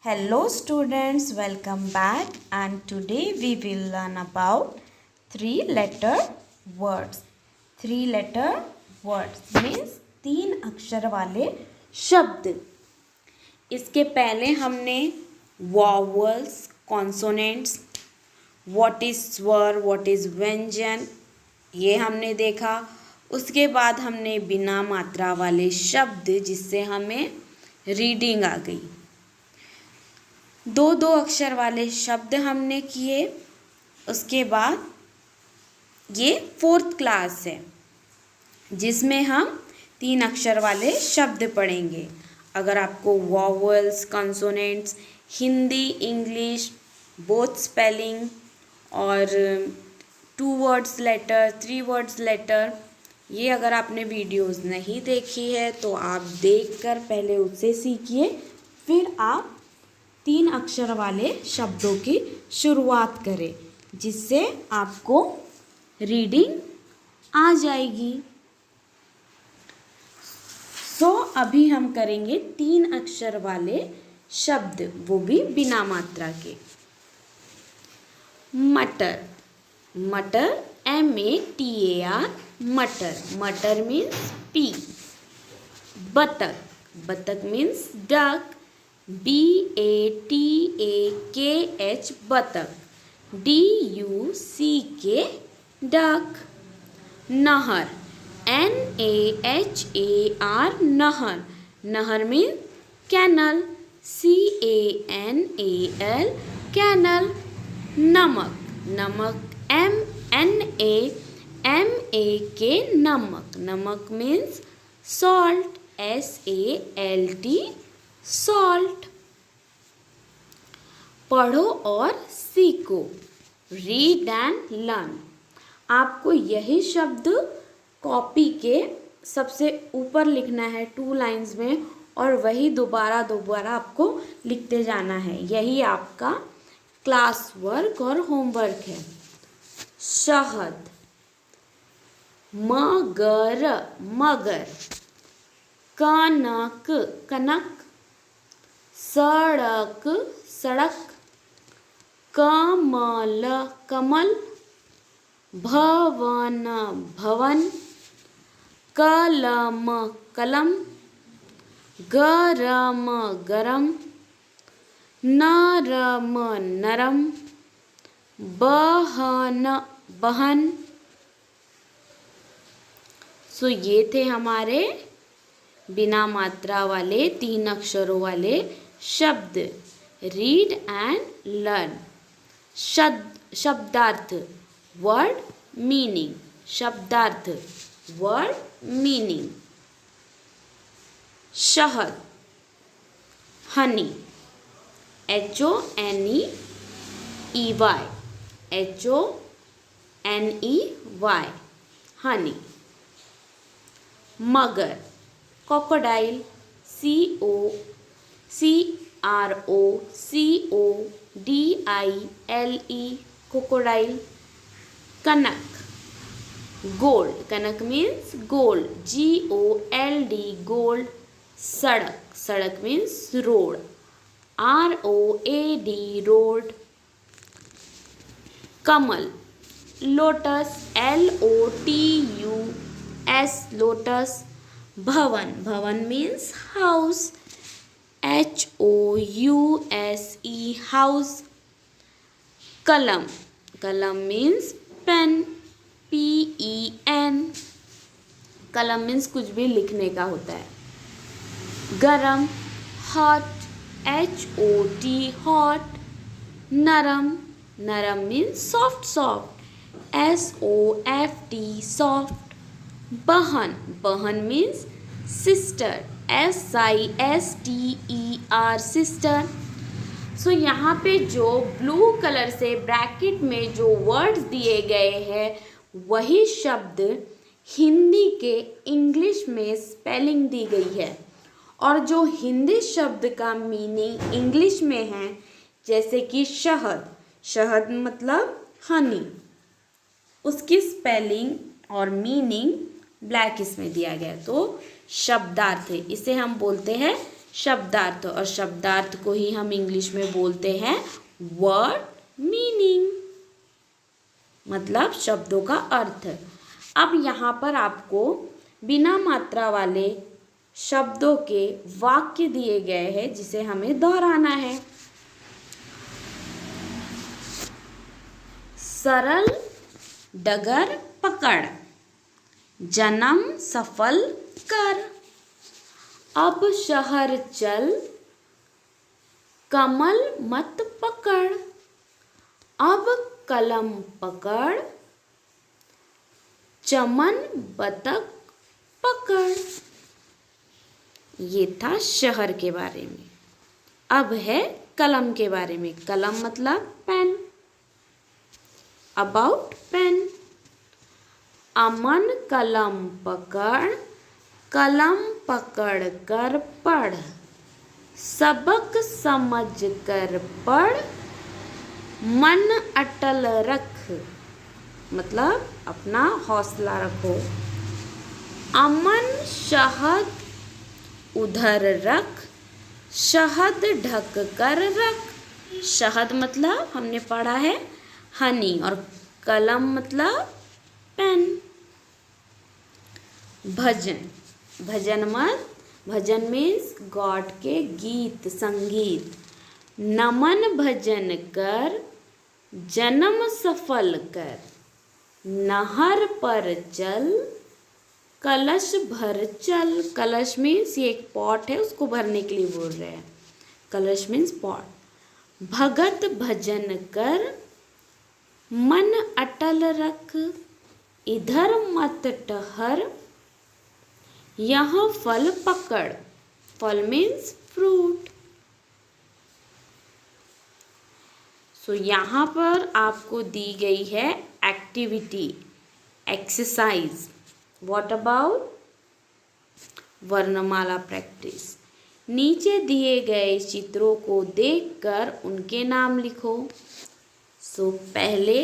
Hello students, welcome back and today we will learn about three-letter words. Three-letter words means 3 अक्षर वाले शब्द. इसके पहले हमने vowels, consonants, what is स्वर, what is व्यंजन ये हमने देखा. उसके बाद हमने बिना मात्रा वाले शब्द जिससे हमें रीडिंग आ गई. दो अक्षर वाले शब्द हमने किए. उसके बाद ये 4th क्लास है जिसमें हम 3 अक्षर वाले शब्द पढ़ेंगे. अगर आपको vowels, consonants, Hindi, English, both spelling और 2 वर्ड्स लेटर, 3 वर्ड्स लेटर ये अगर आपने वीडियोस नहीं देखी है तो आप देखकर पहले उससे सीखिए, फिर आप 3 अक्षर वाले शब्दों की शुरुआत करें जिससे आपको रीडिंग आ जाएगी. अभी हम करेंगे 3 अक्षर वाले शब्द, वो भी बिना मात्रा के. मटर, मटर MATAR, मटर. मटर मीन्स पी. बतख, बतख मीन्स डक. BATAKH, बतख. DUCK, duck. नहर, NAHAR, नहर. नहर मीन्स कैनल. CANAL, canal. नमक, नमक NAMAK, नमक. नमक मीन्स सॉल्ट. SALT, salt. पढ़ो और सीखो. Read and learn. आपको यही शब्द कॉपी के सबसे ऊपर लिखना है 2 लाइंस में और वही दोबारा आपको लिखते जाना है. यही आपका क्लास वर्क और होमवर्क है. शहद, मगर, मगर. कनक, कनक. सड़क, सड़क. कमल, कमल. भवन, भवन. कलम, कलम. गरम, गरम. नरम, नरम. बहन, बहन. ये थे हमारे बिना मात्रा वाले 3 अक्षरों वाले शब्द. Read and learn. शब्दार्थ, वर्ड मीनिंग. शब्दार्थ, वर्ड मीनिंग. शहद, हनी. HONEY, HONEY, honey. मगर, crocodile. CROCODILE, crocodile. कनक, गोल्ड. कनक मीन्स गोल्ड. GOLD, gold. सड़क, सड़क मीन्स रोड. ROAD, road. कमल, लोटस. LOTUS, lotus. भवन, भवन मीन्स हाउस. HOUSE, house. कलम, कलम मीन्स पेन. PEN, कलम मीन्स कुछ भी लिखने का होता है. गरम, हॉट. HOT, hot. नरम, नरम means soft, soft. SOFT, soft. बहन, बहन मीन्स सिस्टर. SISTER, sister. यहाँ पे जो ब्लू कलर से ब्रैकेट में जो वर्ड्स दिए गए हैं वही शब्द हिंदी के इंग्लिश में स्पेलिंग दी गई है. और जो हिंदी शब्द का मीनिंग इंग्लिश में है, जैसे कि शहद, शहद मतलब हनी, उसकी स्पेलिंग और मीनिंग ब्लैक इसमें दिया गया. तो शब्दार्थ है, इसे हम बोलते हैं शब्दार्थ, और शब्दार्थ को ही हम इंग्लिश में बोलते हैं वर्ड मीनिंग, मतलब शब्दों का अर्थ। अब यहाँ पर आपको बिना मात्रा वाले शब्दों के वाक्य दिए गए हैं जिसे हमें दोहराना है। सरल डगर पकड़, जन्म सफल कर, अब शहर चल, कमल मत पकड़, अब कलम पकड़, चमन बतख पकड़। ये था शहर के बारे में। अब है कलम के बारे में। कलम मतलब पेन, अबाउट पेन। अमन कलम पकड़, कलम पकड़ कर पढ़, सबक समझ कर पढ़, मन अटल रख, मतलब अपना हौसला रखो। अमन शहद उधर रख, शहद ढक कर रख। शहद मतलब हमने पढ़ा है हनी, और कलम मतलब पेन। भजन, भजन मीन्स गॉड के गीत संगीत। नमन भजन कर, जन्म सफल कर, नहर पर चल, कलश भर चल। कलश मीन्स ये एक पॉट है, उसको भरने के लिए बोल रहे हैं। कलश मीन्स पॉट। भगत भजन कर, मन अटल रख, इधर मत टहर, यह फल पकड़। फल मीन्स फ्रूट। सो यहाँ पर आपको दी गई है एक्टिविटी, एक्सरसाइज। व्हाट अबाउट वर्णमाला प्रैक्टिस। नीचे दिए गए चित्रों को देखकर उनके नाम लिखो। सो पहले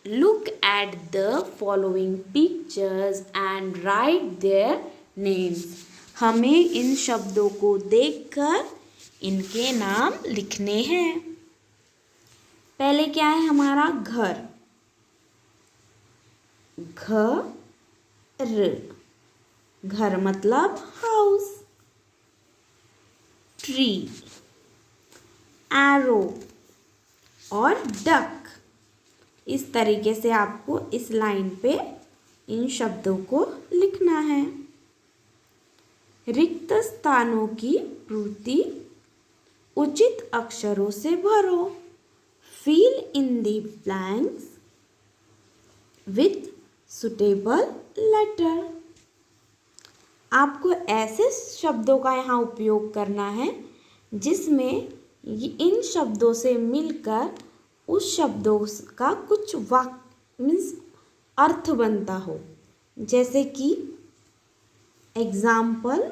look at the following pictures and right their names. हमें इन शब्दों को देखकर इनके नाम लिखने हैं। पहले क्या है हमारा घर, घर मतलब हाउस। ट्री, एरो और डक। इस तरीके से आपको इस लाइन पे इन शब्दों को लिखना है। रिक्त स्थानों की पूर्ति उचित अक्षरों से भरो। Fill in the blanks with suitable letter. आपको ऐसे शब्दों का यहाँ उपयोग करना है जिसमें इन शब्दों से मिलकर उस शब्दों का कुछ वाक्य मीन्स अर्थ बनता हो। जैसे कि एग्जाम्पल,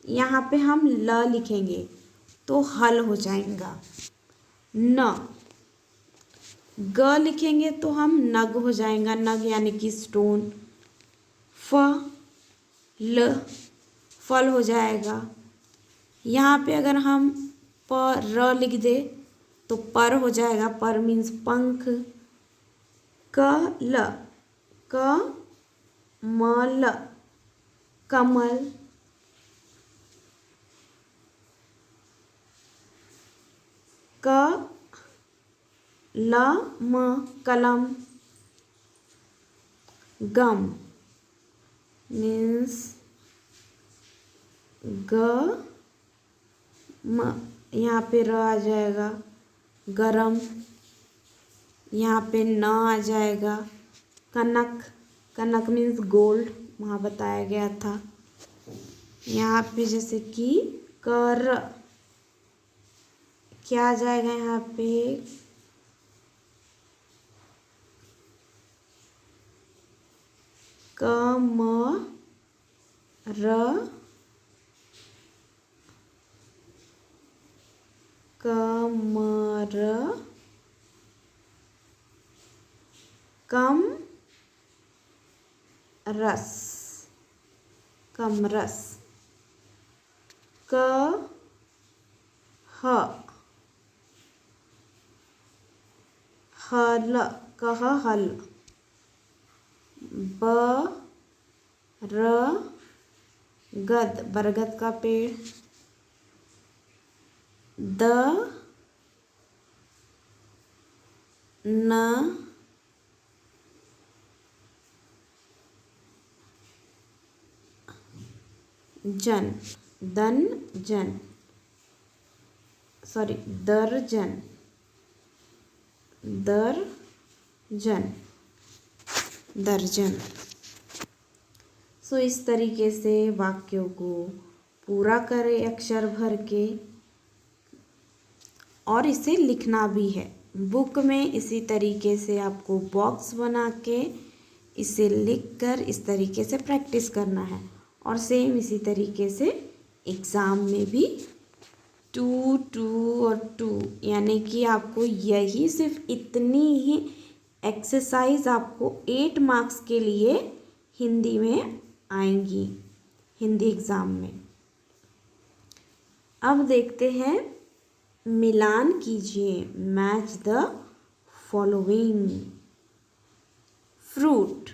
यहाँ पे हम ल लिखेंगे तो हल हो जाएगा। न, ग लिखेंगे तो हम नग हो जाएगा, नग यानी कि स्टोन। फ, ल, फल हो जाएगा। यहाँ पे अगर हम प र लिख दे तो पर हो जाएगा, पर मीन्स पंख। क ल, क म ल, कमल। क ल म, कलम। गम मीन्स ग म, यहाँ पे र आ जाएगा, गरम। यहाँ पे न आ जाएगा, कनक। कनक मीन्स गोल्ड, वहाँ बताया गया था। यहाँ पे जैसे कि कर, क्या आ जाएगा यहाँ पे, क म र, क म र, कम रस, कम रस। क ह हल कह हल। ब र गद बरगद का पेड़। द न जन दन जन सॉरी दर्जन दर्जन दर्जन। सो इस तरीके से वाक्यों को पूरा करें अक्षर भर के, और इसे लिखना भी है बुक में। इसी तरीके से आपको बॉक्स बना के इसे लिख कर इस तरीके से प्रैक्टिस करना है। और सेम इसी तरीके से एग्ज़ाम में भी 2 2 और 2, यानी कि आपको यही सिर्फ इतनी ही एक्सरसाइज आपको 8 मार्क्स के लिए हिंदी में आएंगी, हिंदी एग्ज़ाम में। अब देखते हैं, मिलान कीजिए, match the following. Fruit,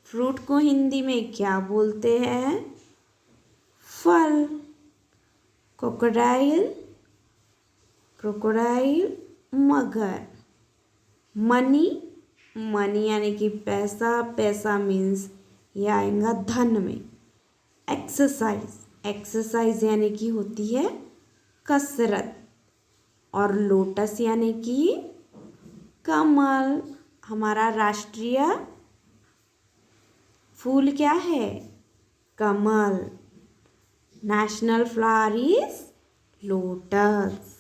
fruit को हिंदी में क्या बोलते हैं? फल। क्रोकोडाइल, क्रोकोडाइल मगर। मनी, मनी यानी कि पैसा, पैसा मीन्स ये आएगा धन में। एक्सरसाइज, एक्सरसाइज यानी कि होती है कसरत। और लोटस यानी कि कमल। हमारा राष्ट्रीय फूल क्या है? कमल। National flower is lotus.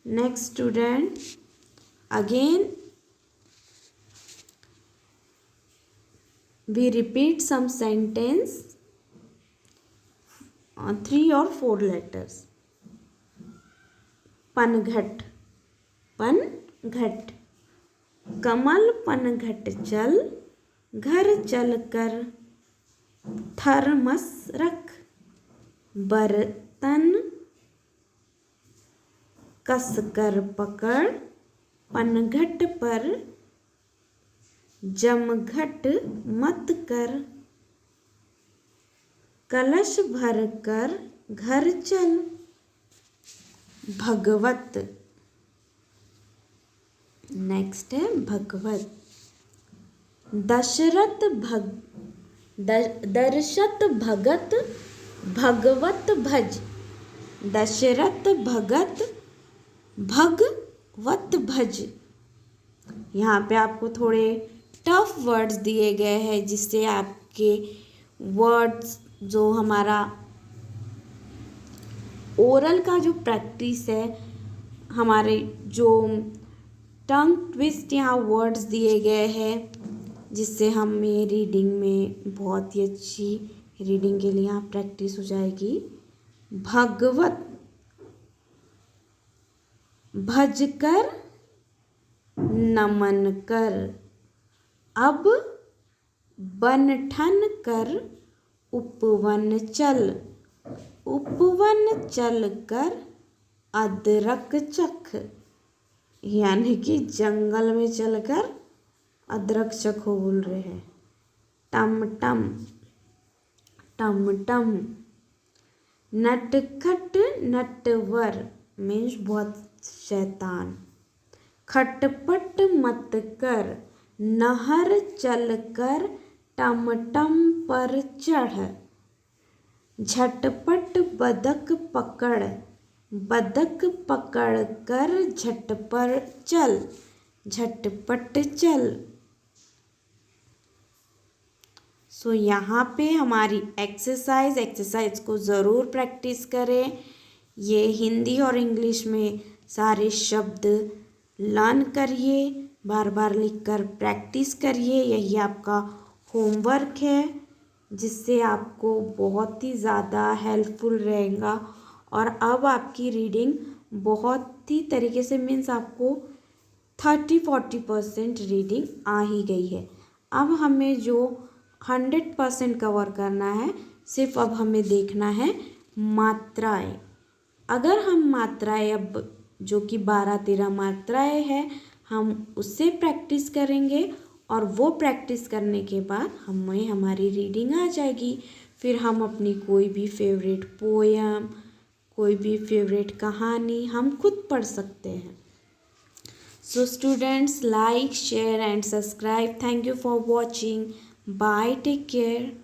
Next student, again we repeat some sentence, 3 or 4 letters. पनघट, पनघट। कमल पनघट चल, घर चल कर थर्मस रख। बर्तन कस कर पकड़, पनघट पर जमघट मत कर। कलश भर कर घर चल। भगवत, नेक्स्ट है भगवत। दशरथ दर्शत भगत भगवत भज। दशरथ भगत भगवत भज। यहाँ पे आपको थोड़े टफ वर्ड्स दिए गए हैं, जिससे आपके वर्ड्स जो हमारा ओरल का जो प्रैक्टिस है, हमारे जो टंग ट्विस्ट यहाँ वर्ड्स दिए गए हैं, जिससे हमें रीडिंग में बहुत ही अच्छी रीडिंग के लिए यहाँ प्रैक्टिस हो जाएगी। भगवत, भज कर नमन कर। अब बनठन कर उपवन चल। उपवन चल कर अदरक चख। यानी कि जंगल में चलकर अदरक चखो बोल रहे हैं। टमटम, टमटम। नटखट नटवर मीन्स बहुत शैतान। खटपट मत कर, नहर चल कर टमटम पर चढ़। झटपट बदक पकड़, बदक पकड़ कर झट पर चल। झटपट चल। सो यहाँ पे हमारी एक्सरसाइज को ज़रूर प्रैक्टिस करें। ये हिंदी और इंग्लिश में सारे शब्द लर्न करिए, बार बार लिखकर प्रैक्टिस करिए। यही आपका होमवर्क है, जिससे आपको बहुत ही ज़्यादा हेल्पफुल रहेगा। और अब आपकी रीडिंग बहुत ही तरीके से मीन्स आपको 30-40% रीडिंग आ ही गई है। अब हमें जो 100% कवर करना है, सिर्फ अब हमें देखना है मात्राएं। अगर हम मात्राएं अब जो कि 12-13 मात्राएं हैं हम उससे प्रैक्टिस करेंगे और वो प्रैक्टिस करने के बाद हमें हमारी रीडिंग आ जाएगी। फिर हम अपनी कोई भी फेवरेट पोयम, कोई भी फेवरेट कहानी हम खुद पढ़ सकते हैं। So students, like, share and subscribe. Thank you for watching. Bye. Take care.